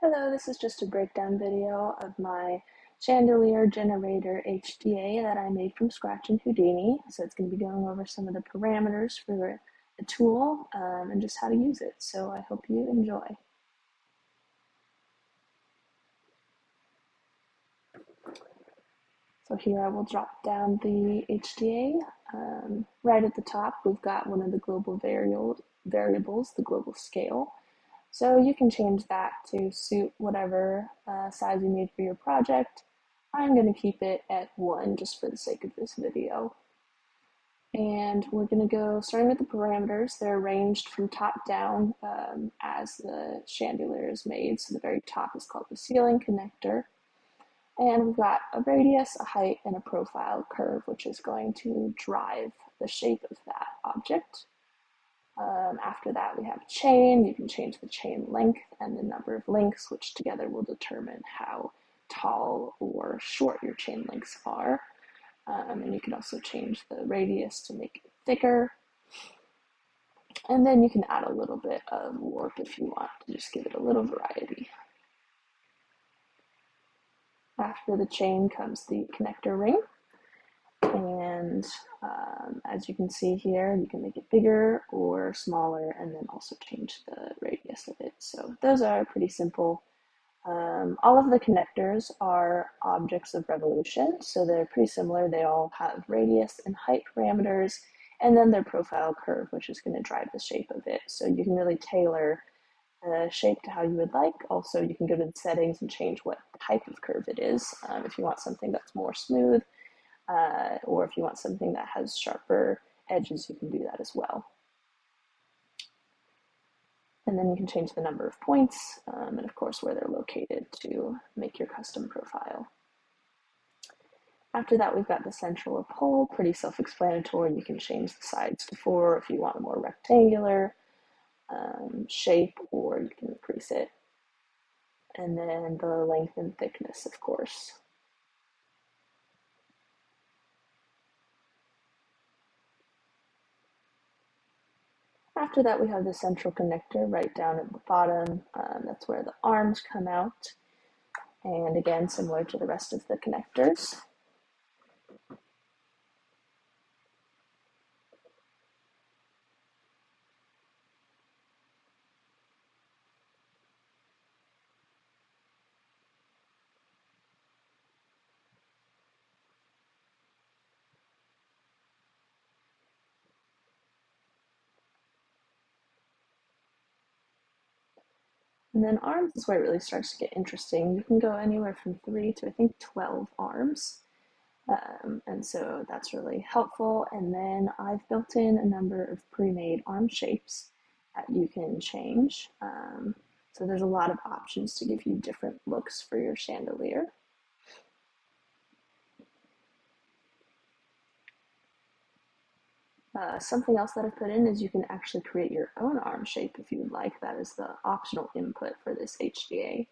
Hello, this is just a breakdown video of my chandelier generator HDA that I made from scratch in Houdini. So it's going to be going over some of the parameters for the tool and just how to use it. So I hope you enjoy. So here I will drop down the HDA. Right at the top, we've got one of the global variables, the global scale. So you can change that to suit whatever size you need for your project. I'm going to keep it at 1 just for the sake of this video. And we're going to go starting with the parameters. They're arranged from top down as the chandelier is made. So the very top is called the ceiling connector. And we've got a radius, a height, and a profile curve, which is going to drive the shape of that object. After that, we have chain. You can change the chain length and the number of links, which together will determine how tall or short your chain links are. And you can also change the radius to make it thicker. And then you can add a little bit of warp if you want to just give it a little variety. After the chain comes the connector ring. And as you can see here, you can make it bigger or smaller and then also change the radius of it. So those are pretty simple. All of the connectors are objects of revolution, so they're pretty similar. They all have radius and height parameters, and then their profile curve, which is going to drive the shape of it. So you can really tailor the shape to how you would like. Also, you can go to the settings and change what type of curve it is. If you want something that's more smooth, or if you want something that has sharper edges, you can do that as well. And then you can change the number of points and of course where they're located to make your custom profile. After that, we've got the central pole, pretty self-explanatory. You can change the sides to 4 if you want a more rectangular shape, or you can increase it. And then the length and thickness, of course. After that, we have the central connector right down at the bottom. That's where the arms come out. And again, similar to the rest of the connectors. And then arms is where it really starts to get interesting. You can go anywhere from 3 to I think 12 arms. And so that's really helpful. And then I've built in a number of pre-made arm shapes that you can change. So there's a lot of options to give you different looks for your chandelier. Something else that I've put in is you can actually create your own arm shape if you would like. That is the optional input for this HDA.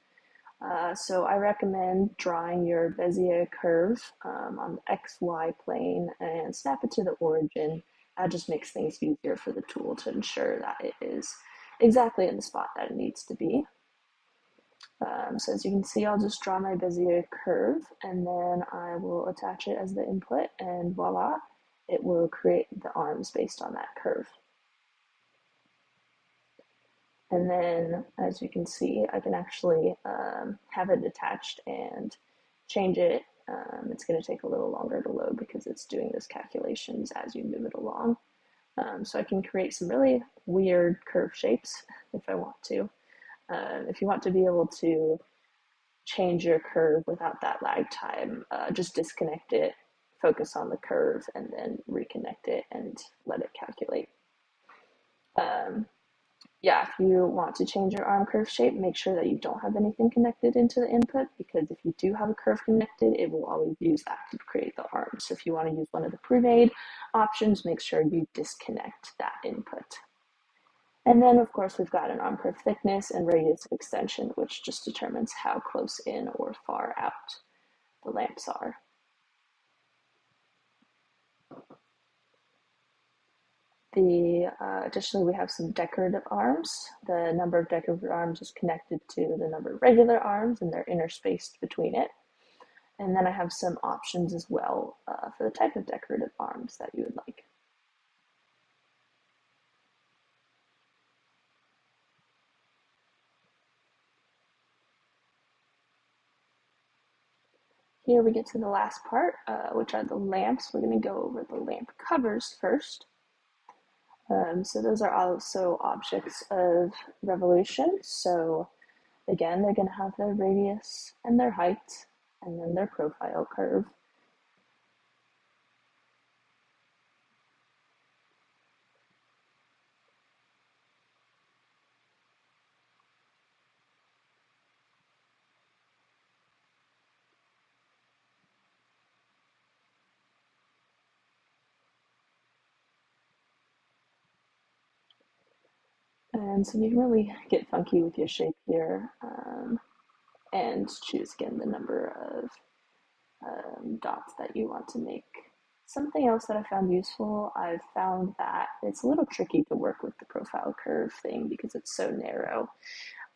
So I recommend drawing your Bezier curve on the XY plane and snap it to the origin. That just makes things easier for the tool to ensure that it is exactly in the spot that it needs to be. So as you can see, I'll just draw my Bezier curve and then I will attach it as the input, and voila, it will create the arms based on that curve. And then, as you can see, I can actually have it attached and change it. It's going to take a little longer to load because it's doing those calculations as you move it along. So I can create some really weird curve shapes if I want to. If you want to be able to change your curve without that lag time, just disconnect it, focus on the curve, and then reconnect it and let it calculate. Yeah, if you want to change your arm curve shape, make sure that you don't have anything connected into the input, because if you do have a curve connected, it will always use that to create the arm. So if you want to use one of the pre-made options, make sure you disconnect that input. And then, of course, we've got an arm curve thickness and radius of extension, which just determines how close in or far out the lamps are. Additionally, we have some decorative arms. The number of decorative arms is connected to the number of regular arms, and they're interspaced between it. And then I have some options as well for the type of decorative arms that you would like. Here we get to the last part, which are the lamps. We're going to go over the lamp covers first. So those are also objects of revolution. So again, they're going to have their radius and their height, and then their profile curve. And so you can really get funky with your shape here, and choose again the number of dots that you want to make. Something else that I found useful, I've found that it's a little tricky to work with the profile curve thing because it's so narrow.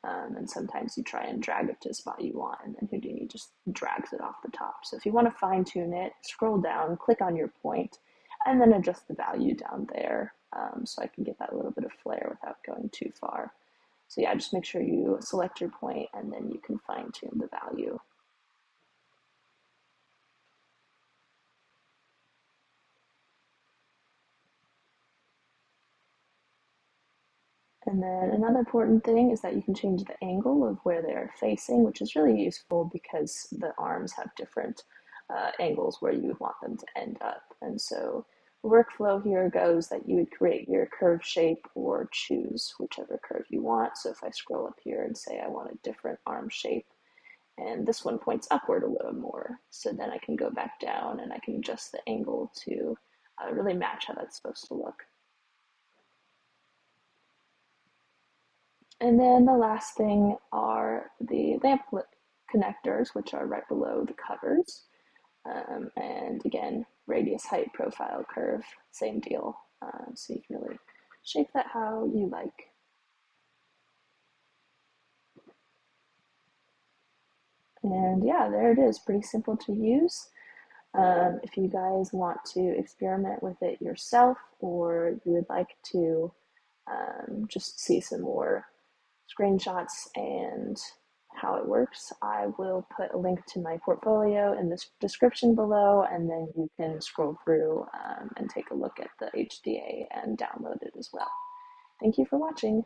And sometimes you try and drag it to a spot you want, and then Houdini just drags it off the top. So if you want to fine tune it, scroll down, click on your point, and then adjust the value down there, so I can get that little bit of flair without going too far. So yeah, just make sure you select your point, and then you can fine tune the value. And then another important thing is that you can change the angle of where they're facing, which is really useful because the arms have different angles where you would want them to end up. And so the workflow here goes that you would create your curve shape or choose whichever curve you want. So if I scroll up here and say I want a different arm shape, and this one points upward a little more, so then I can go back down and I can adjust the angle to really match how that's supposed to look. And then the last thing are the lamp connectors, which are right below the covers. And again, radius, height, profile, curve, same deal. So you can really shape that how you like. And yeah, there it is, pretty simple to use. If you guys want to experiment with it yourself, or you would like to just see some more screenshots and how it works, I will put a link to my portfolio in the description below, and then you can scroll through and take a look at the HDA and download it as well. Thank you for watching.